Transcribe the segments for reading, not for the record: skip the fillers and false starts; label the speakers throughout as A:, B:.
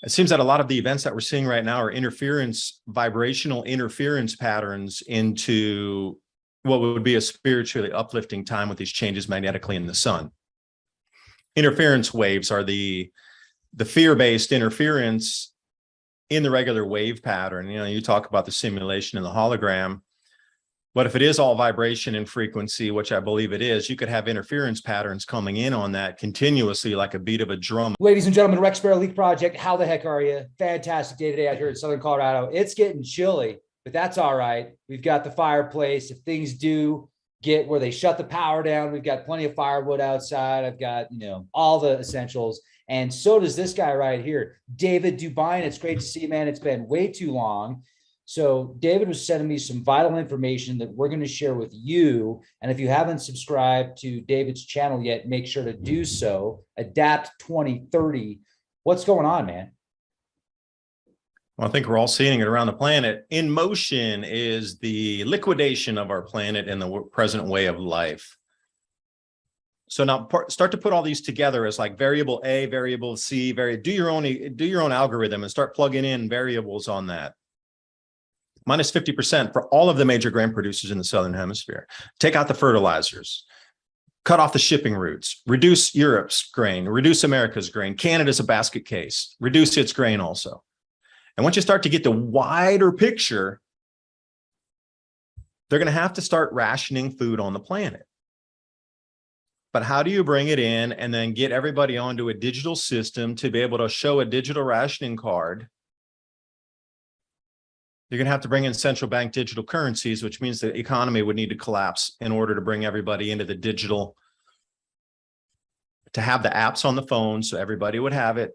A: It seems that a lot of the events that we're seeing right now are vibrational interference patterns into what would be a spiritually uplifting time with these changes magnetically in the sun. Interference waves are the fear-based interference in the regular wave pattern. You know, you talk about the simulation and the hologram, but if it is all vibration and frequency, which I believe it is, you could have interference patterns coming in on that continuously like a beat of a drum.
B: Ladies and gentlemen, Rex Bear, Leak Project, how the heck are you? Fantastic day today out here in Southern Colorado. It's getting chilly, but that's all right. We've got the fireplace. If things do get where they shut the power down, we've got plenty of firewood outside. I've got, all the essentials. And so does this guy right here, David DuByne. It's great to see you, man. It's been way too long. So David was sending me some vital information that we're going to share with you. And if you haven't subscribed to David's channel yet, make sure to do so. Adapt 2030. What's going on, man?
A: Well, I think we're all seeing it around the planet. In motion is the liquidation of our planet and the present way of life. So now start to put all these together as like variable A, variable C, do your own algorithm and start plugging in variables on that. Minus 50% for all of the major grain producers in the Southern Hemisphere. Take out the fertilizers, cut off the shipping routes, reduce Europe's grain, reduce America's grain. Canada's a basket case, reduce its grain also. And once you start to get the wider picture, they're going to have to start rationing food on the planet. But how do you bring it in and then get everybody onto a digital system to be able to show a digital rationing card? You're going to have to bring in central bank digital currencies, which means the economy would need to collapse in order to bring everybody into the digital, to have the apps on the phone so everybody would have it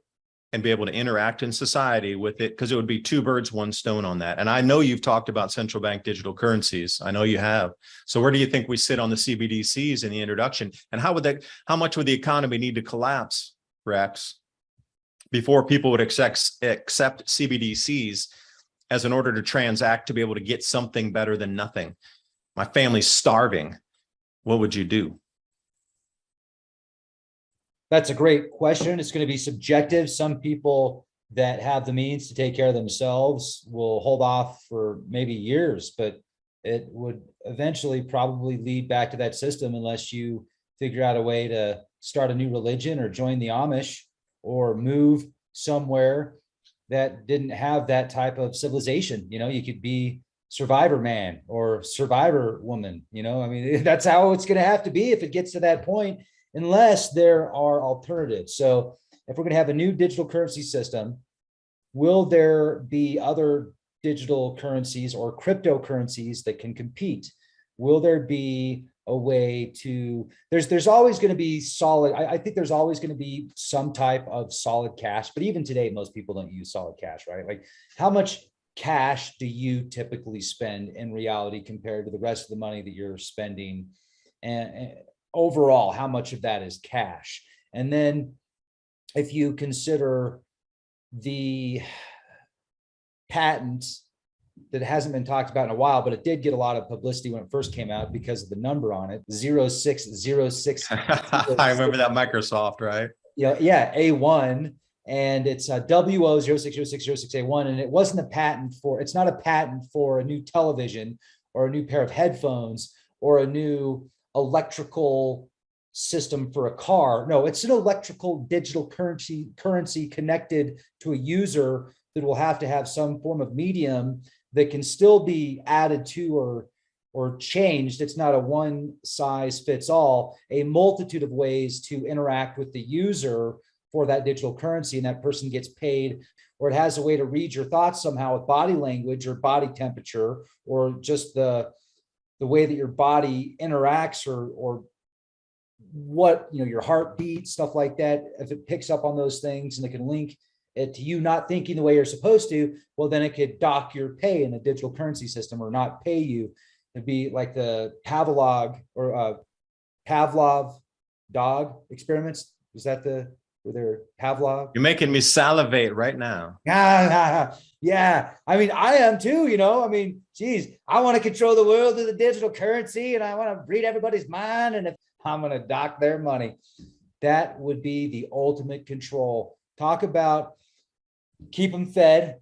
A: and be able to interact in society with it, because it would be two birds, one stone on that. And I know you've talked about central bank digital currencies. I know you have. So where do you think we sit on the CBDCs in the introduction? And how much would the economy need to collapse, Rex, before people would accept CBDCs as an order to transact to be able to get something better than nothing? My family's starving. What would you do?
B: That's a great question. It's going to be subjective. Some people that have the means to take care of themselves will hold off for maybe years, but it would eventually probably lead back to that system unless you figure out a way to start a new religion or join the Amish or move somewhere that didn't have that type of civilization. You could be Survivor Man or Survivor Woman. That's how it's going to have to be if it gets to that point, unless there are alternatives. So if we're going to have a new digital currency system, will there be other digital currencies or cryptocurrencies that can compete? Will there be a way to, there's always going to be solid. I think there's always going to be some type of solid cash, but even today, most people don't use solid cash, right? Like, how much cash do you typically spend in reality compared to the rest of the money that you're spending? And overall, how much of that is cash? And then if you consider the patents that hasn't been talked about in a while, but it did get a lot of publicity when it first came out because of the number on it, 0606.
A: I remember that Microsoft, right?
B: Yeah, A1, and it's WO 060606A1, and it wasn't a patent for, it's not a patent for a new television or a new pair of headphones or a new electrical system for a car. No, it's an electrical digital currency connected to a user that will have to have some form of medium that can still be added to or changed. It's not a one size fits all, a multitude of ways to interact with the user for that digital currency, and that person gets paid, or it has a way to read your thoughts somehow with body language or body temperature, or just the way that your body interacts, or what, your heartbeat, stuff like that. If it picks up on those things and it can link it to you not thinking the way you're supposed to, well, then it could dock your pay in the digital currency system or not pay you. It'd be like the Pavlov dog experiments. Is that were there Pavlov?
A: You're making me salivate right now.
B: Yeah. I mean, I am too, geez, I want to control the world through the digital currency, and I want to read everybody's mind. And if I'm going to dock their money, that would be the ultimate control. Talk about keep them fed,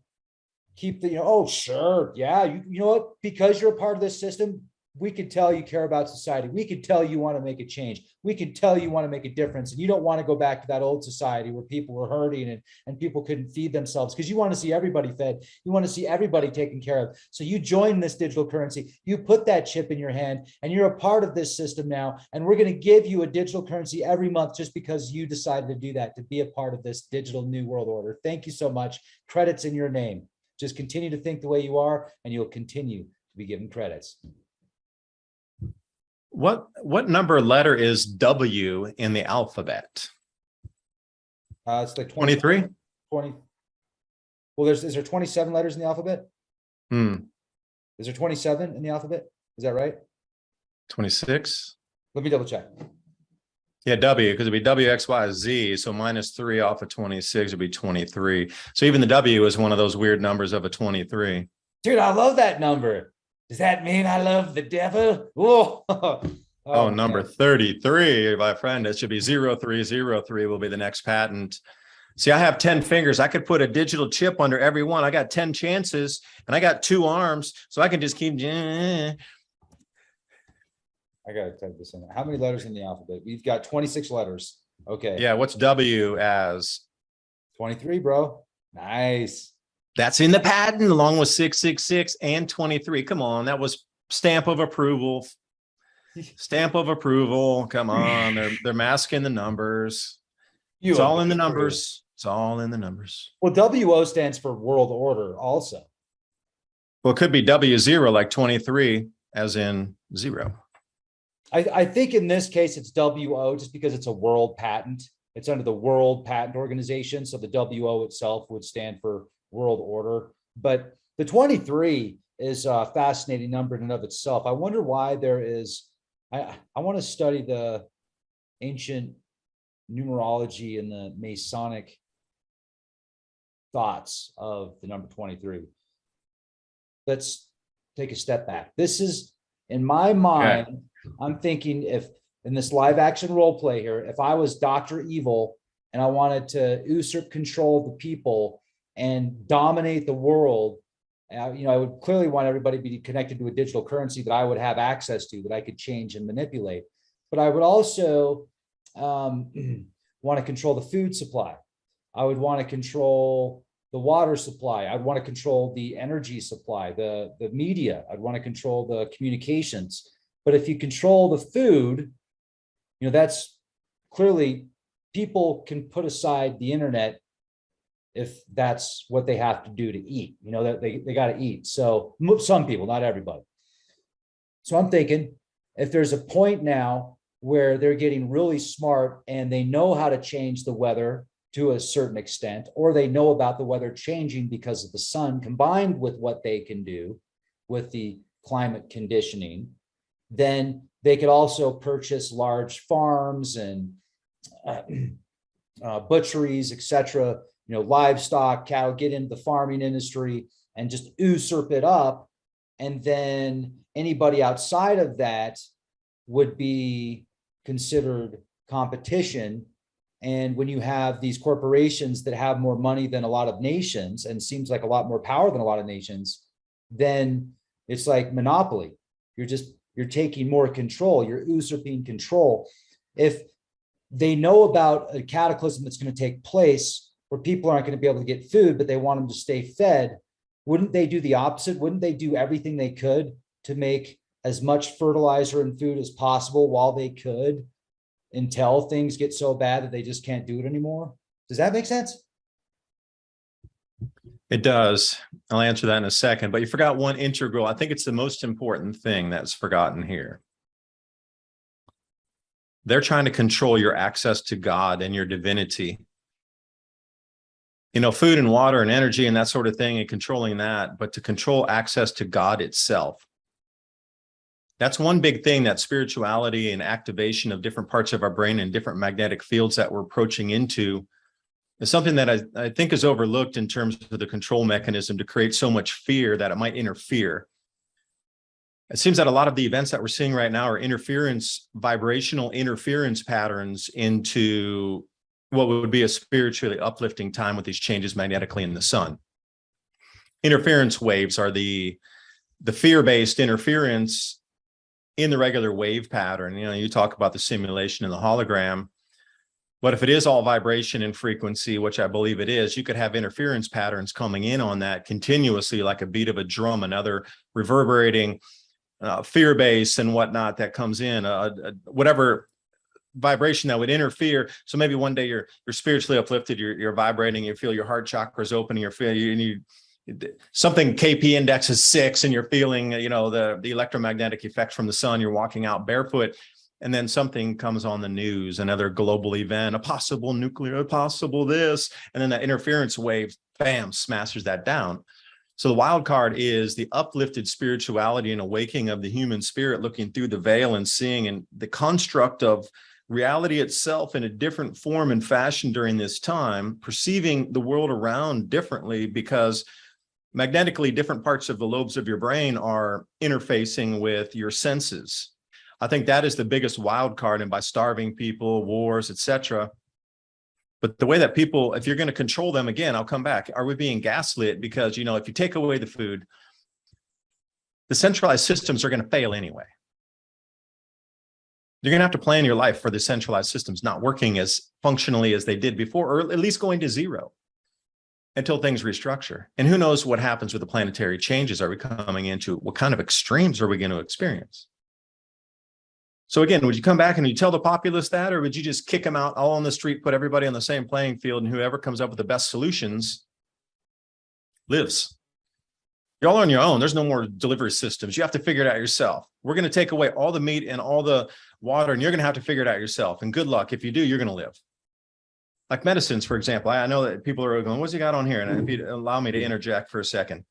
B: keep the, oh, sure. Yeah. You know what? Because you're a part of this system, we could tell you care about society. We could tell you want to make a change. We could tell you want to make a difference. And you don't want to go back to that old society where people were hurting and people couldn't feed themselves, because you want to see everybody fed. You want to see everybody taken care of. So you join this digital currency, you put that chip in your hand, and you're a part of this system now. And we're going to give you a digital currency every month just because you decided to do that, to be a part of this digital new world order. Thank you so much. Credits in your name. Just continue to think the way you are, and you'll continue to be given credits.
A: What number letter is W in the alphabet?
B: It's like
A: 23?
B: 20. Well, is there 27 letters in the alphabet? Is there 27 in the alphabet? Is that right?
A: 26?
B: Let me double check.
A: Yeah, W, because it'd be W, X, Y, Z. So -3 off of 26 would be 23. So even the W is one of those weird numbers of a 23.
B: Dude, I love that number. Does that mean I love the devil? Oh,
A: number 33, my friend. It should be 0303 will be the next patent. See, I have 10 fingers. I could put a digital chip under every one. I got 10 chances and I got 2 arms. So I can just keep.
B: I gotta type this in. How many letters in the alphabet? We've got 26 letters. Okay.
A: Yeah, what's W as?
B: 23, bro. Nice.
A: That's in the patent along with 666 and 23. Come on, that was stamp of approval. Stamp of approval. Come on, they're masking the numbers. It's all in the numbers. It's all in the numbers.
B: Well, WO stands for world order also.
A: Well, it could be W0 like 23 as in 0.
B: I think in this case it's WO just because it's a world patent. It's under the World Patent Organization. So the WO itself would stand for world order. But the 23 is a fascinating number in and of itself. I wonder why there is, I want to study the ancient numerology and the Masonic thoughts of the number 23. Let's take a step back. This is, in my mind, okay. I'm thinking if in this live action role play here, if I was Dr. Evil and I wanted to usurp control of the people and dominate the world, I would clearly want everybody to be connected to a digital currency that I would have access to, that I could change and manipulate. But I would also want to control the food supply. I would want to control the water supply. I'd want to control the energy supply, the media. I'd want to control the communications. But if you control the food, that's clearly, people can put aside the internet if that's what they have to do to eat. That they got to eat. So some people, not everybody. So I'm thinking if there's a point now where they're getting really smart and they know how to change the weather to a certain extent, or they know about the weather changing because of the sun, combined with what they can do with the climate conditioning, then they could also purchase large farms and butcheries, etc., livestock, cattle, get into the farming industry and just usurp it up. And then anybody outside of that would be considered competition. And when you have these corporations that have more money than a lot of nations and seems like a lot more power than a lot of nations, then it's like monopoly. You're taking more control. You're usurping control. If they know about a cataclysm that's going to take place where people aren't going to be able to get food, but they want them to stay fed, wouldn't they do the opposite? Wouldn't they do everything they could to make as much fertilizer and food as possible while they could, until things get so bad that they just can't do it anymore? Does that make sense?
A: It does. I'll answer that in a second, but you forgot one integral. I think it's the most important thing that's forgotten here. They're trying to control your access to God and your divinity. Food and water and energy and that sort of thing, and controlling that, but to control access to God itself. That's one big thing, that spirituality and activation of different parts of our brain and different magnetic fields that we're approaching into is something that I think is overlooked in terms of the control mechanism to create so much fear that it might interfere. It seems that a lot of the events that we're seeing right now are vibrational interference patterns into what would be a spiritually uplifting time with these changes magnetically in the sun. Interference waves are the fear-based interference in the regular wave pattern. You know, you talk about the simulation and the hologram, but if it is all vibration and frequency, which I believe it is, you could have interference patterns coming in on that continuously, like a beat of a drum, another reverberating fear base and whatnot that comes in, whatever vibration that would interfere. So maybe one day you're spiritually uplifted, you're vibrating, you feel your heart chakras opening, you something KP index is 6 and you're feeling, you know, the electromagnetic effects from the sun, you're walking out barefoot, and then something comes on the news, another global event, a possible nuclear, a possible this, and then that interference wave, bam, smashes that down. So the wild card is the uplifted spirituality and awakening of the human spirit, looking through the veil and seeing and the construct of reality itself in a different form and fashion during this time, perceiving the world around differently, because magnetically different parts of the lobes of your brain are interfacing with your senses. I think that is the biggest wild card, and by starving people, wars, etc. But the way that people, if you're going to control them, again, I'll come back. Are we being gaslit? Because, you know, if you take away the food, the centralized systems are going to fail anyway. You're going to have to plan your life for the centralized systems not working as functionally as they did before, or at least going to zero until things restructure. And who knows what happens with the planetary changes? Are we coming into, what kind of extremes are we going to experience? So again, would you come back and you tell the populace that, or would you just kick them out all on the street, put everybody on the same playing field, and whoever comes up with the best solutions lives? You're all on your own. There's no more delivery systems. You have to figure it out yourself. We're going to take away all the meat and all the water, and you're going to have to figure it out yourself. And good luck. If you do, you're going to live. Like medicines, for example. I know that people are going, what's he got on here? And if you allow me to interject for a second.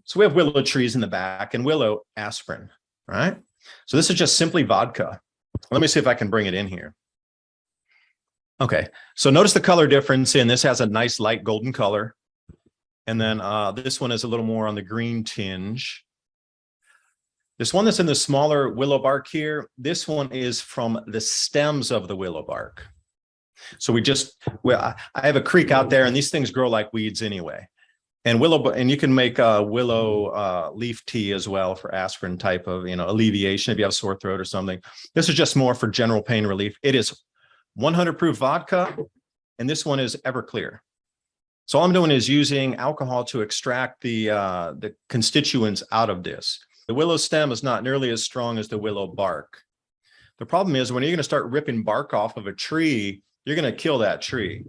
A: So we have willow trees in the back and willow aspirin, right? So this is just simply vodka. Let me see if I can bring it in here. Okay, so notice the color difference in this. Has a nice light golden color. And then this one is a little more on the green tinge. This one that's in the smaller willow bark here, this one is from the stems of the willow bark. So I have a creek out there, and these things grow like weeds anyway. And you can make willow leaf tea as well for aspirin type of, you know, alleviation if you have a sore throat or something. This is just more for general pain relief. It is 100 proof vodka, and this one is Everclear. So all I'm doing is using alcohol to extract the constituents out of this. The willow stem is not nearly as strong as the willow bark. The problem is when you're going to start ripping bark off of a tree, you're going to kill that tree.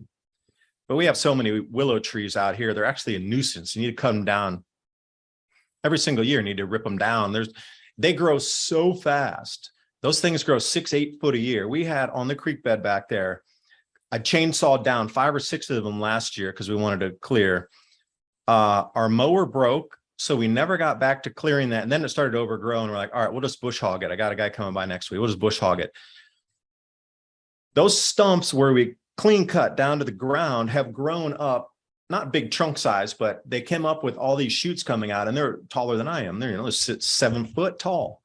A: But we have so many willow trees out here, they're actually a nuisance. You need to cut them down every single year. You need to rip them down. They grow so fast. Those things grow 6-8 foot a year. We had on the creek bed back there, I chainsawed down 5 or 6 of them last year because we wanted to clear. Our mower broke, so we never got back to clearing that. And then it started overgrowing. We're like, all right, we'll just bush hog it. I got a guy coming by next week. We'll just bush hog it. Those stumps where we clean cut down to the ground have grown up, not big trunk size, but they came up with all these shoots coming out, and they're taller than I am. They're, you know, 7 foot tall.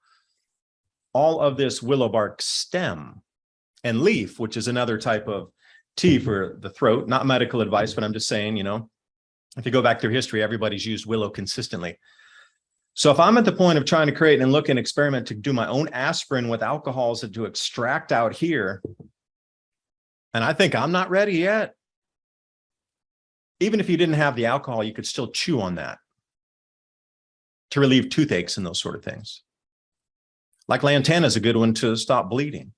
A: All of this willow bark stem and leaf, which is another type of tea for the throat, not medical advice, but I'm just saying, you know, if you go back through history, everybody's used willow consistently. So if I'm at the point of trying to create and look and experiment to do my own aspirin with alcohols and to extract out here, and I think I'm not ready yet. Even if you didn't have the alcohol, you could still chew on that to relieve toothaches and those sort of things. Like lantana is a good one to stop bleeding.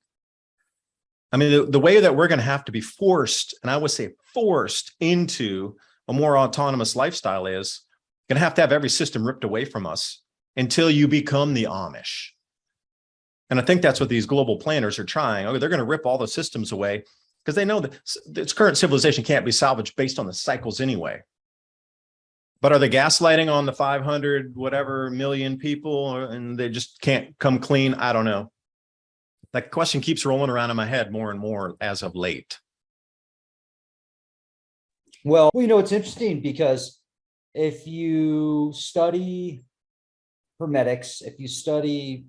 A: I mean, the way that we're going to have to be forced, and I would say forced into a more autonomous lifestyle is going to have every system ripped away from us until you become the Amish. And I think that's what these global planners are trying. Oh, they're going to rip all the systems away, because they know that its current civilization can't be salvaged based on the cycles anyway. But are they gaslighting on the 500 whatever million people, and they just can't come clean? I don't know. That question keeps rolling around in my head more and more as of late.
B: Well, you know, it's interesting because if you study hermetics, if you study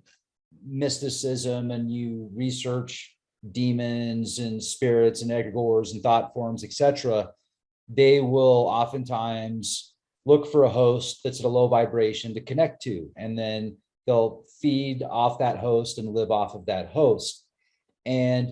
B: mysticism and you research demons and spirits and egregores and thought forms, etc., they will oftentimes look for a host that's at a low vibration to connect to, and then they'll feed off that host and live off of that host. And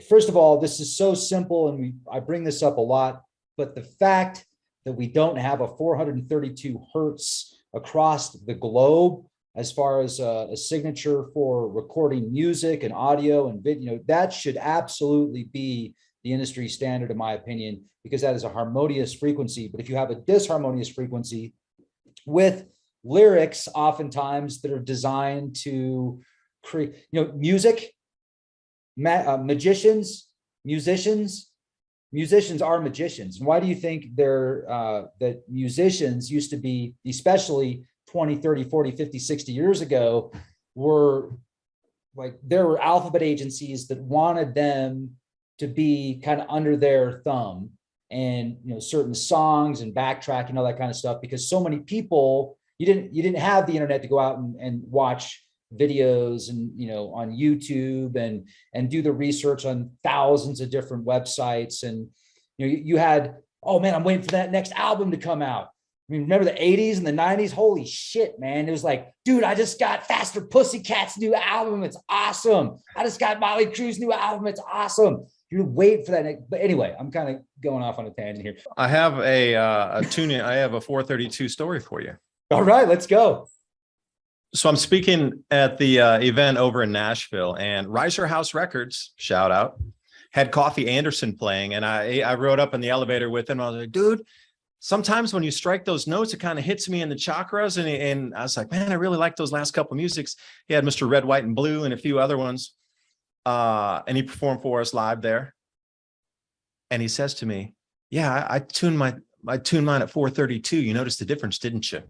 B: first of all, this is so simple, and I bring this up a lot, but the fact that we don't have a 432 hertz across the globe as far as a signature for recording music and audio and video, that should absolutely be the industry standard, in my opinion, because that is a harmonious frequency. But if you have a disharmonious frequency with lyrics, oftentimes that are designed to create, music, musicians are magicians. And why do you think that musicians used to be, especially 20, 30, 40, 50, 60 years ago, were like, there were alphabet agencies that wanted them to be kind of under their thumb, and certain songs and backtracking, all that kind of stuff, because so many people, you didn't have the internet to go out and watch videos and on YouTube and do the research on thousands of different websites. And you had, oh man, I'm waiting for that next album to come out. I mean, remember the 80s and the 90s? Holy shit, man. It was like, dude, I just got Faster Pussycat's new album. It's awesome. I just got Motley Crue's new album. It's awesome. You wait for that. But anyway, I'm kind of going off on a tangent here.
A: I have a tuning. I have a 432 story for you.
B: All right, let's go.
A: So I'm speaking at the event over in Nashville, and Riser House Records, shout out, had Coffee Anderson playing. And I rode up in the elevator with him. I was like, dude, sometimes when you strike those notes, it kind of hits me in the chakras. And I was like, man, I really like those last couple of musics. He had Mr. Red, White, and Blue and a few other ones. And he performed for us live there. And he says to me, yeah, I tuned mine at 432. You noticed the difference, didn't you?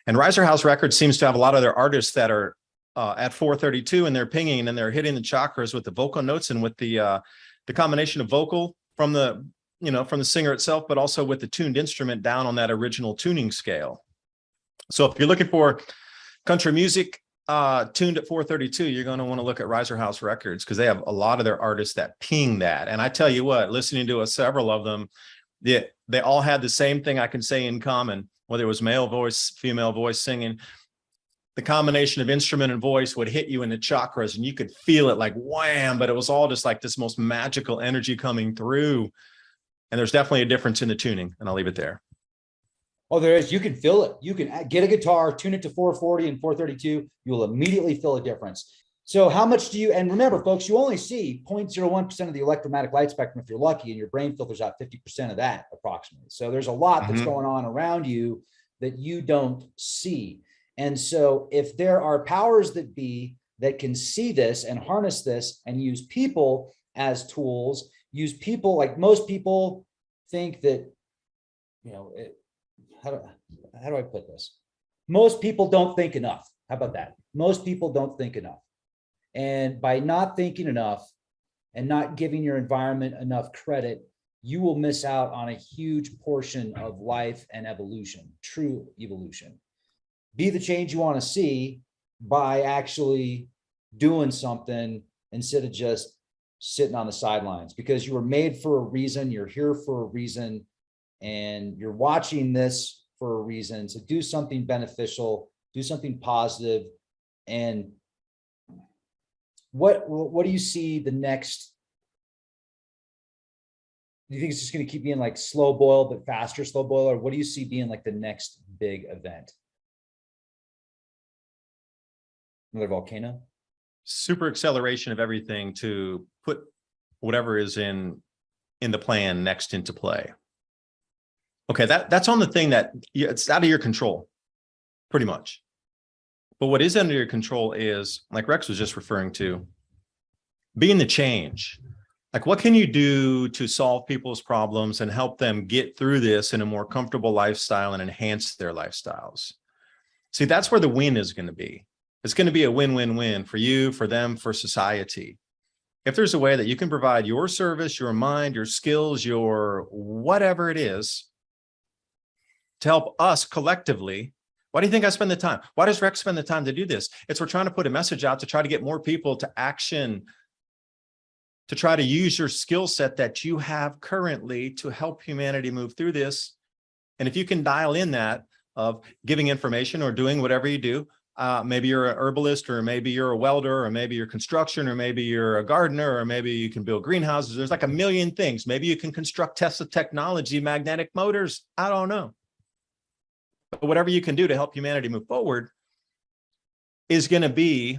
A: And Riser House Records seems to have a lot of their artists that are at 432, and they're pinging and they're hitting the chakras with the vocal notes and with the combination of vocal from the singer itself, but also with the tuned instrument down on that original tuning scale. So if you're looking for country music tuned at 432, you're going to want to look at Riser House Records, because they have a lot of their artists that ping that. And I tell you what, listening to several of them, they all had the same thing I can say in common, whether it was male voice, female voice singing. The combination of instrument and voice would hit you in the chakras, and you could feel it like wham, but it was all just like this most magical energy coming through. And there's definitely a difference in the tuning, and I'll leave it there.
B: Oh, there is. You can feel it. You can get a guitar, tune it to 440 and 432. You'll immediately feel a difference. So how much do you, and remember, folks, you only see 0.01% of the electromagnetic light spectrum if you're lucky, and your brain filters out 50% of that approximately. So there's a lot that's going on around you that you don't see. And so if there are powers that be that can see this and harness this and use people as tools, use people, like most people think that, how do I put this? Most people don't think enough. How about that? Most people don't think enough. And by not thinking enough and not giving your environment enough credit, you will miss out on a huge portion of life and evolution, true evolution. Be the change you want to see by actually doing something instead of just sitting on the sidelines, because you were made for a reason. You're here for a reason, and you're watching this for a reason. So do something beneficial, do something positive. And what do you see the next? Do you think it's just going to keep being like slow boil, but faster slow boil? Or what do you see being like the next big event? Another volcano?
A: Super acceleration of everything to put whatever is in the plan next into play. Okay, that's on the thing that it's out of your control, pretty much. But what is under your control is, like Rex was just referring to, being the change. Like, what can you do to solve people's problems and help them get through this in a more comfortable lifestyle and enhance their lifestyles? See, that's where the win is going to be. It's going to be a win-win-win for you, for them, for society. If there's a way that you can provide your service, your mind, your skills, your whatever it is, to help us collectively Why do you think I spend the time? Why does Rex spend the time to do this? It's we're trying to put a message out to try to get more people to action, to try to use your skill set that you have currently to help humanity move through this. And if you can dial in that of giving information or doing whatever you do, maybe you're an herbalist, or maybe you're a welder, or maybe you're construction, or maybe you're a gardener, or maybe you can build greenhouses. There's like a million things. Maybe you can construct Tesla technology, magnetic motors. I don't know. But whatever you can do to help humanity move forward is going to be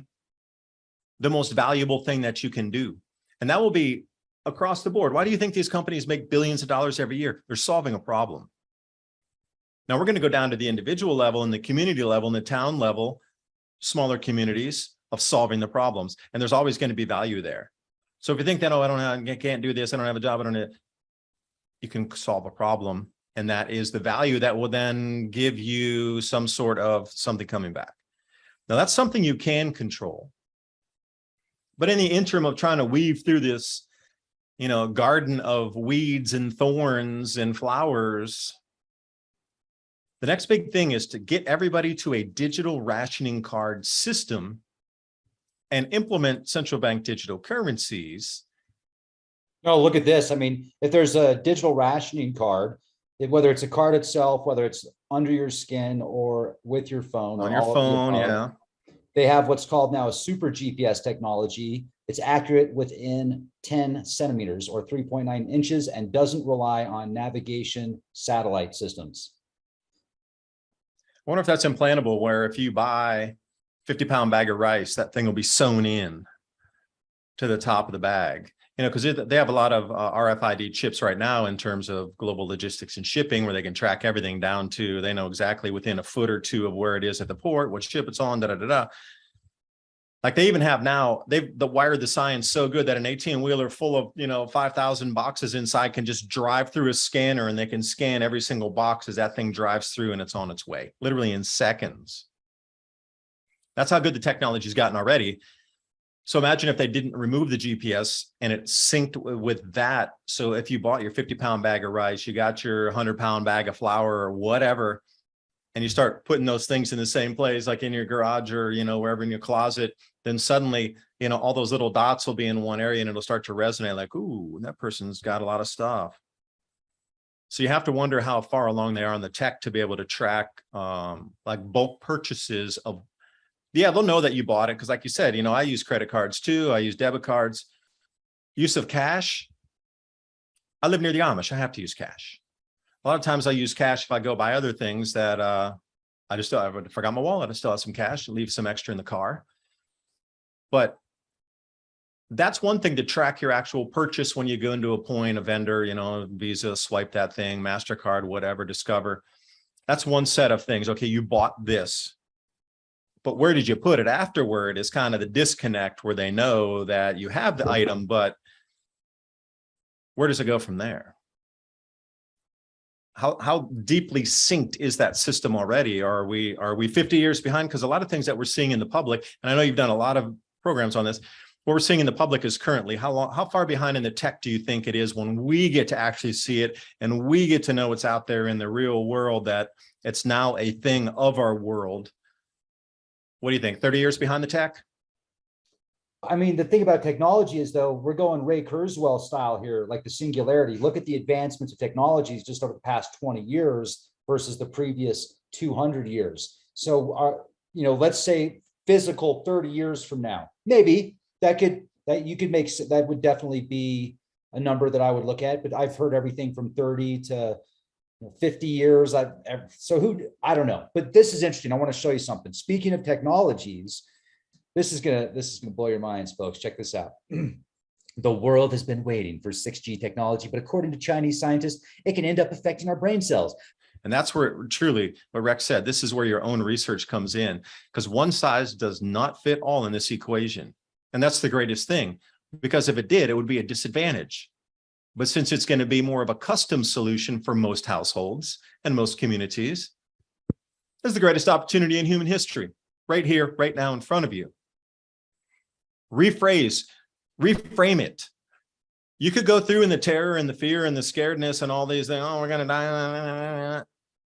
A: the most valuable thing that you can do. And that will be across the board. Why do you think these companies make billions of dollars every year? They're solving a problem. Now we're going to go down to the individual level and the community level and the town level, smaller communities of solving the problems. And there's always going to be value there. So if you think that, oh, I can't do this, I don't have a job, you can solve a problem. And that is the value that will then give you some sort of something coming back. Now that's something you can control. But in the interim of trying to weave through this, garden of weeds and thorns and flowers, the next big thing is to get everybody to a digital rationing card system and implement central bank digital currencies.
B: No, look at this. I mean, if there's a digital rationing card, whether it's a card itself, whether it's under your skin or with your phone.
A: On your phone, yeah.
B: They have what's called now a super GPS technology. It's accurate within 10 centimeters or 3.9 inches and doesn't rely on navigation satellite systems.
A: I wonder if that's implantable, where if you buy 50-pound bag of rice, that thing will be sewn in to the top of the bag. Because they have a lot of RFID chips right now in terms of global logistics and shipping, where they can track everything down to, they know exactly within a foot or two of where it is at the port, what ship it's on, Like they even have now, they've wired the science so good that an 18-wheeler full of, 5,000 boxes inside can just drive through a scanner, and they can scan every single box as that thing drives through and it's on its way, literally in seconds. That's how good the technology's gotten already. So imagine if they didn't remove the GPS and it synced with that. So if you bought your 50-pound bag of rice, you got your 100-pound bag of flour or whatever, and you start putting those things in the same place, like in your garage or, wherever in your closet, then suddenly, all those little dots will be in one area and it'll start to resonate like, ooh, that person's got a lot of stuff. So you have to wonder how far along they are on the tech to be able to track like bulk purchases of, yeah, they'll know that you bought it. Cause like you said, I use credit cards too. I use debit cards. Use of cash. I live near the Amish. I have to use cash. A lot of times I use cash if I go buy other things that I forgot my wallet. I still have some cash, leave some extra in the car. But that's one thing to track your actual purchase when you go into a point, a vendor, Visa, swipe that thing, MasterCard, whatever, Discover. That's one set of things. Okay, you bought this. But where did you put it afterward is kind of the disconnect, where they know that you have the item, but where does it go from there? How deeply synced is that system already? Are we 50 years behind? Because a lot of things that we're seeing in the public, and I know you've done a lot of programs on this, what we're seeing in the public is currently, how far behind in the tech do you think it is when we get to actually see it and we get to know what's out there in the real world, that it's now a thing of our world? What do you think? 30 years behind the tech?
B: I mean, the thing about technology is, though, we're going Ray Kurzweil style here, like the singularity. Look at the advancements of technologies just over the past 20 years versus the previous 200 years. So, let's say physical 30 years from now, maybe that would definitely be a number that I would look at. But I've heard everything from 30 to 50 years. I don't know. But this is interesting. I want to show you something. Speaking of technologies, this is gonna blow your minds, folks. Check this out. The world has been waiting for 6G technology, but according to Chinese scientists, it can end up affecting our brain cells.
A: And that's where truly what Rex said, this is where your own research comes in, because one size does not fit all in this equation. And that's the greatest thing, because if it did, it would be a disadvantage. But since it's going to be more of a custom solution for most households and most communities, this is the greatest opportunity in human history, right here, right now in front of you. Reframe it. You could go through in the terror and the fear and the scaredness and all these things. Oh, we're going to die.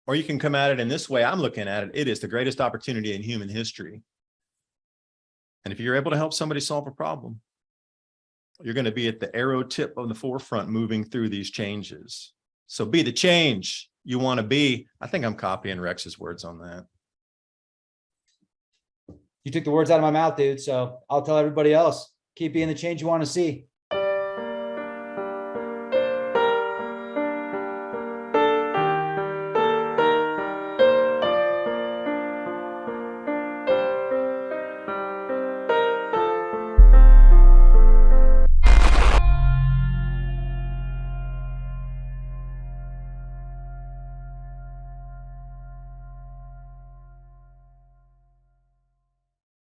A: Or you can come at it in this way. I'm looking at it. It is the greatest opportunity in human history. And if you're able to help somebody solve a problem, you're going to be at the arrow tip of the forefront moving through these changes. So be the change you want to be. I think I'm copying Rex's words on that.
B: You took the words out of my mouth, dude. So I'll tell everybody else, keep being the change you want to see.